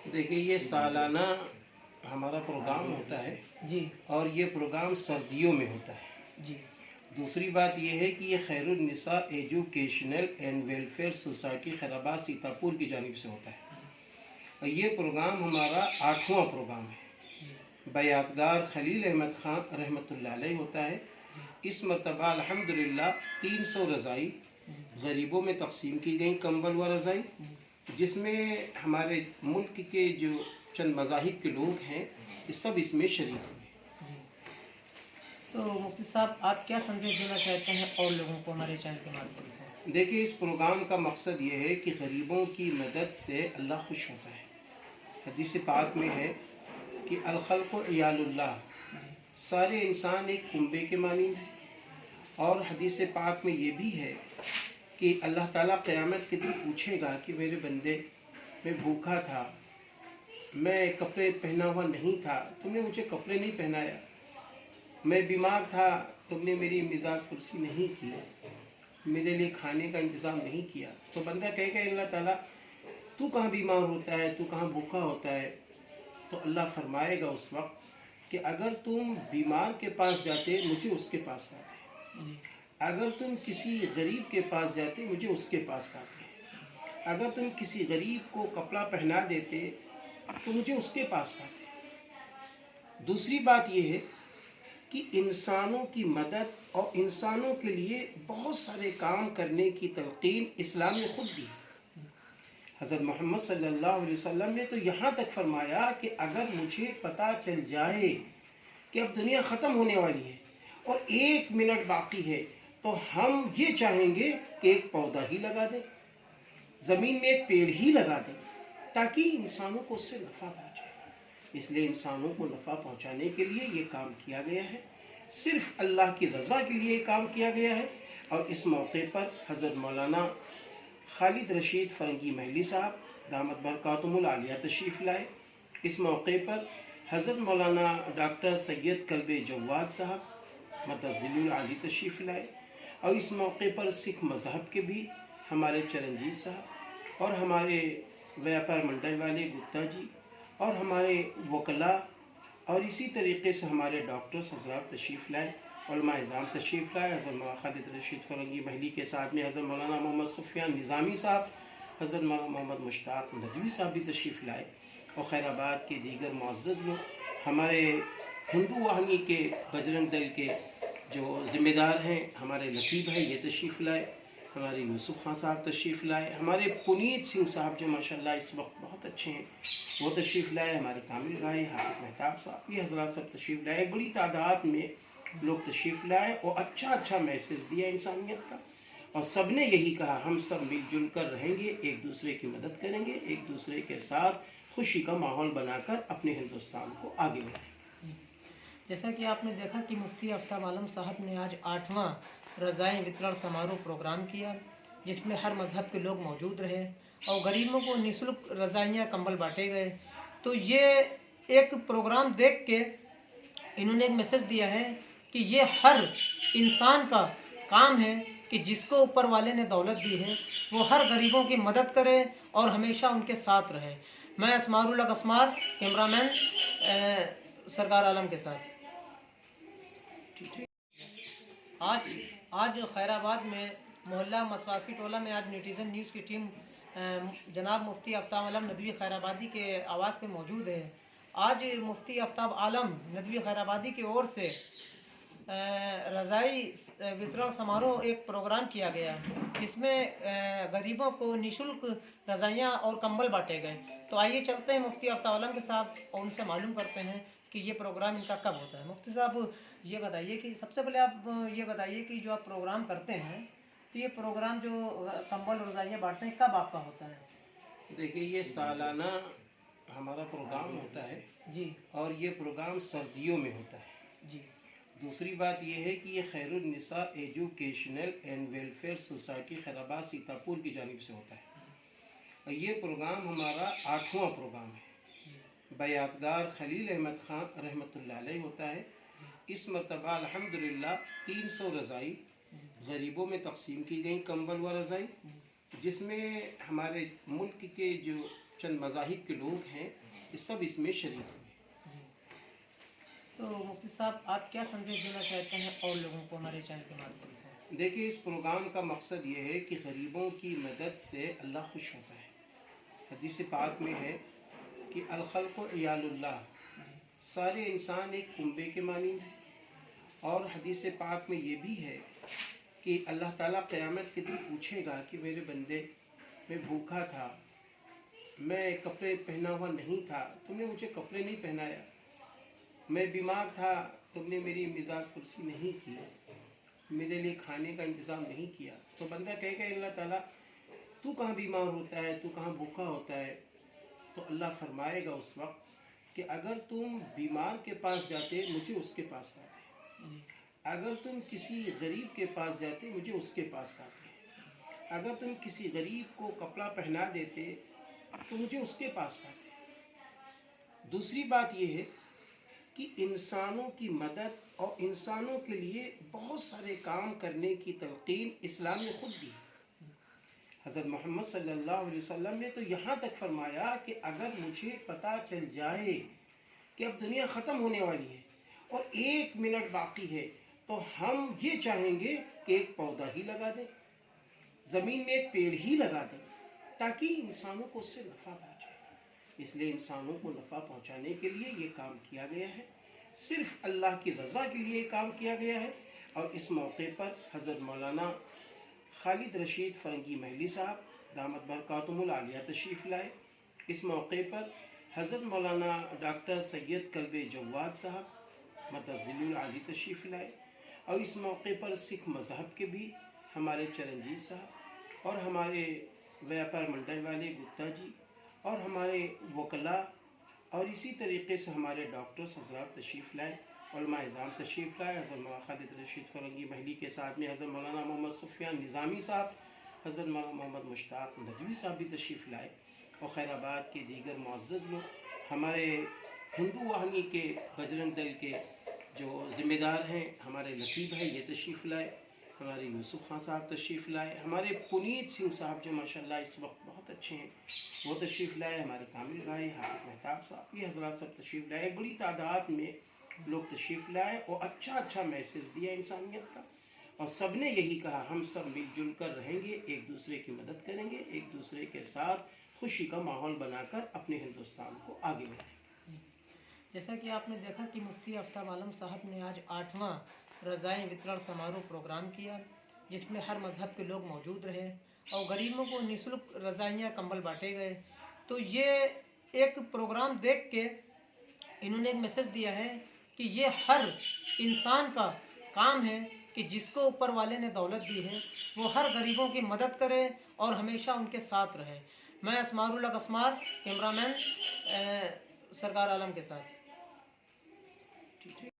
देखिए, ये सालाना हमारा प्रोग्राम होता है जी और ये प्रोग्राम सर्दियों में होता है। जी दूसरी बात ये है कि ये Khairunnisa educational and welfare society Khairabad Sitapur की जानिब से होता है और ये प्रोग्राम हमारा 8वां प्रोग्राम है। बयातगार खलील अहमद ख़ान रहमतुल्लाह अलैह होता है। इस मरतबा अल्हम्दुलिल्लाह 300 रज़ाई गरीबों में तकसीम की गई, कंबल व रज़ाई, जिसमें हमारे मुल्क के जो चंद मज़ाहिब के लोग हैं ये सब इसमें शरीक हुए। जी। तो मुफ्ती साहब, आप क्या संदेश देना चाहते हैं और लोगों को हमारे चैनल के माध्यम से? देखिए, इस प्रोग्राम का मकसद ये है कि गरीबों की मदद से अल्लाह खुश होता है। हदीस पाक में है कि अल-खल्क़ु इयालुल्लाह, सारे इंसान एक कुंबे के मानी हैं। और हदीस पाक में ये भी है कि अल्लाह ताला क़यामत के दिन पूछेगा कि मेरे बंदे, मैं भूखा था, मैं कपड़े पहना हुआ नहीं था, तुमने मुझे कपड़े नहीं पहनाया, मैं बीमार था, तुमने मेरी मिजाज पुरसी नहीं की, मेरे लिए खाने का इंतज़ाम नहीं किया। तो बंदा कहेगा, अल्लाह ताला तू कहाँ बीमार होता है, तू कहाँ भूखा होता है? तो अल्लाह फरमाएगा उस वक्त कि अगर तुम बीमार के पास जाते मुझे उसके पास पाते, अगर तुम किसी गरीब के पास जाते मुझे उसके पास पाते, अगर तुम किसी गरीब को कपड़ा पहना देते तो मुझे उसके पास पाते। दूसरी बात यह है कि इंसानों की मदद और इंसानों के लिए बहुत सारे काम करने की तलकीन इस्लाम ने खुद दी। हज़रत मोहम्मद सल्लल्लाहु अलैहि वसल्लम ने तो यहाँ तक फरमाया कि अगर मुझे पता चल जाए कि अब दुनिया ख़त्म होने वाली है और 1 मिनट बाकी है तो हम ये चाहेंगे कि एक पौधा ही लगा दें, ज़मीन में एक पेड़ ही लगा दें, ताकि इंसानों को उससे नफ़ा पहुँचे। इसलिए इंसानों को नफ़ा पहुँचाने के लिए ये काम किया गया है, सिर्फ़ अल्लाह की रज़ा के लिए काम किया गया है। और इस मौके पर हज़रत मौलाना खालिद रशीद फ़रंगी महली साहब दामत बरकातुहुल आलिया तशरीफ़ लाए। इस मौके पर हज़रत मौलाना डॉक्टर सैयद कल्बे जवाद साहब मतज़िलुल आली तशरीफ़ लाए। और इस मौके पर सिख मज़हब के भी हमारे चरणजीत साहब और हमारे व्यापार मंडल वाले गुप्ता जी और हमारे वकला और इसी तरीके से हमारे डॉक्टर्स हज़रात तशरीफ़ लाए, उलमा इज़ाम तशरीफ़ लाए। हज़रत मौलाना खालिद रशीद फ़रंगी महली के साथ में हज़रत मौलाना मोहम्मद सुफियान निज़ामी साहब, हज़रत मौलाना मोहम्मद मुश्ताक नदवी साहब भी तशरीफ़ लाए। और खैराबाद के दीगर मुअज़्ज़ज़ लोग, हमारे हिंदू वाहिनी के बजरंग दल के जो ज़िम्मेदार हैं हमारे लतीफ़ भाई, ये तशरीफ़ लाए। हमारे यूसुफ खान साहब तशरीफ़ लाए। हमारे पुनीत सिंह साहब जो माशाल्लाह इस वक्त बहुत अच्छे हैं, वो तशरीफ़ लाए। हमारे कामिल भाई हाफिज़ मेहताब साहब, ये हज़रात सब तशरीफ़ लाए। एक बड़ी तादाद में लोग तशरीफ़ लाए और अच्छा मैसेज दिया इंसानियत का। और सब ने यही कहा, हम सब मिलजुल कर रहेंगे, एक दूसरे की मदद करेंगे, एक दूसरे के साथ खुशी का माहौल बनाकर अपने हिंदुस्तान को आगे बढ़ाएंगे। जैसा कि आपने देखा कि मुफ्ती आफ्ताब आलम साहब ने आज 8वां रज़ाई वितरण समारोह प्रोग्राम किया, जिसमें हर मज़हब के लोग मौजूद रहे और गरीबों को निःशुल्क रज़ाइयाँ कंबल बांटे गए। तो ये एक प्रोग्राम देख के इन्होंने एक मैसेज दिया है कि ये हर इंसान का काम है कि जिसको ऊपर वाले ने दौलत दी है वो हर गरीबों की मदद करे और हमेशा उनके साथ रहे। मैं असमारुल हक असमार, कैमरामैन सरकार आलम के साथ। आज खैराबाद में मोहल्ला मसवासी टोला में आज नेटिज़न न्यूज़ की टीम जनाब मुफ्ती आफ्ताब आलम नदवी खैराबादी के आवाज़ पे मौजूद है। आज मुफ्ती आफ्ताब आलम नदवी खैराबादी की ओर से रज़ाई वितरण समारोह एक प्रोग्राम किया गया, जिसमें गरीबों को निःशुल्क रज़ाइयाँ और कंबल बांटे गए। तो आइए चलते हैं मुफ्ती आफ्ताब आलम के साथ और उनसे मालूम करते हैं कि ये प्रोग्राम इनका कब होता है। मुफ्ती साहब, ये बताइए कि सबसे पहले आप ये बताइए कि जो आप प्रोग्राम करते हैं तो ये प्रोग्राम जो कंबल और रज़ाइयाँ बांटते हैं कब आपका होता है? देखिए, ये सालाना हमारा प्रोग्राम होता है जी और ये प्रोग्राम सर्दियों में होता है। जी दूसरी बात यह है कि ये Khairunnisa educational and welfare society Khairabad Sitapur की जानिब से होता है और ये प्रोग्राम हमारा 8वां प्रोग्राम है। बयातगार खलील अहमद ख़ान रहमतुल्लाह अलैह होता है। इस मरतबा अल्हम्दुलिल्लाह 300 रज़ाई गरीबों में तकसीम की गई, कंबल व रज़ाई, जिसमें हमारे मुल्क के जो چند مذاہب کے لوگ ہیں، یہ سب اس میں شریک ہوئے۔ جی، تو مفتی صاحب آپ کیا سندیش دینا چاہتے ہیں اور لوگوں کو ہمارے چینل کے مادھیم سے؟ دیکھیے، اس پروگرام کا مقصد یہ ہے کہ غریبوں کی مدد سے اللہ خوش ہوتا ہے۔ حدیث پاک میں ہے کہ الخلق عیال اللہ، سارے انسان ایک کنبے کے مانند ہیں۔ اور حدیث پاک میں یہ بھی ہے کہ اللہ تعالیٰ قیامت کے دن پوچھے گا کہ میرے بندے، میں بھوکا تھا، میں کپڑے پہنا ہوا نہیں تھا، تم نے مجھے کپڑے نہیں پہنایا، میں بیمار تھا، تم نے میری مزاج پرسی نہیں کی، میرے لیے کھانے کا انتظام نہیں کیا۔ تو بندہ کہے گا اللہ تعالیٰ تو کہاں بیمار ہوتا ہے، تو کہاں بھوکا ہوتا ہے؟ تو اللہ فرمائے گا اس وقت کہ اگر تم بیمار کے پاس جاتے مجھے اس کے پاس پاتے، اگر تم کسی غریب کے پاس جاتے مجھے اس کے پاس پاتے، اگر تم کسی غریب کو کپڑا پہنا دیتے تو مجھے اس کے پاس پاتے۔ دوسری بات یہ ہے کہ انسانوں کی مدد اور انسانوں کے لیے بہت سارے کام کرنے کی تلقین اسلام نے خود دی۔ حضرت محمد صلی اللہ علیہ وسلم نے تو یہاں تک فرمایا کہ اگر مجھے پتہ چل جائے کہ اب دنیا ختم ہونے والی ہے اور 1 منٹ باقی ہے تو ہم یہ چاہیں گے کہ ایک پودا ہی لگا دیں، زمین میں ایک پیڑ ہی لگا دیں تاکہ انسانوں کو اس سے نفع پہنچے۔ اس لیے انسانوں کو نفع پہنچانے کے لیے یہ کام کیا گیا ہے، صرف اللہ کی رضا کے لیے یہ کام کیا گیا ہے۔ اور اس موقع پر حضرت مولانا خالد رشید فرنگی محلی صاحب دامت برکاتہم العالیہ تشریف لائے۔ اس موقع پر حضرت مولانا ڈاکٹر سید کلب جواد صاحب متظل العالی تشریف لائے۔ اور اس موقع پر سکھ مذہب کے بھی ہمارے چرنجیت صاحب اور ہمارے ویاپار منڈل والے گپتا جی اور ہمارے وکلاء اور اسی طریقے سے ہمارے ڈاکٹرز حضرات تشریف لائے، علماء اعظام تشریف لائے۔ حضرت مولانا خالد رشید فرنگی محلی کے ساتھ میں حضرت مولانا محمد سفیان نظامی صاحب، حضرت مولانا محمد مشتاق ندوی صاحب بھی تشریف لائے، اور خیر آباد کے دیگر معزز لوگ، ہمارے ہندو واہنی کے بجرنگ دل کے جو ذمہ دار ہیں ہمارے لطیف ہیں، یہ تشریف لائے، ہمارے یوسف خان صاحب تشریف لائے، ہمارے پنیت سنگھ صاحب جو ماشاءاللہ اس وقت بہت اچھے ہیں وہ تشریف لائے، ہمارے کامل بھائی حافظ مہتاب صاحب، یہ حضرات سب تشریف لائے۔ بڑی تعداد میں لوگ تشریف لائے اور اچھا میسیج دیا انسانیت کا، اور سب نے یہی کہا ہم سب مل جل کر رہیں گے، ایک دوسرے کی مدد کریں گے، ایک دوسرے کے ساتھ خوشی کا ماحول بنا کر اپنے ہندوستان کو آگے بڑھائیں گے۔ جیسا کہ آپ نے دیکھا کہ مفتی آفتاب عالم صاحب نے آج 8واں رضائیں وترن سماروہ پروگرام کیا، جس میں ہر مذہب کے لوگ موجود رہے اور غریبوں کو نسلک رضائیاں کمبل بانٹے گئے۔ تو یہ ایک پروگرام دیکھ کے انہوں نے ایک میسج دیا ہے کہ یہ ہر انسان کا کام ہے کہ جس کو اوپر والے نے دولت دی ہے وہ ہر غریبوں کی مدد کرے اور ہمیشہ ان کے ساتھ رہے۔ میں اسمار اللہ اسمار، کیمرہ مین سرکار عالم کے ساتھ۔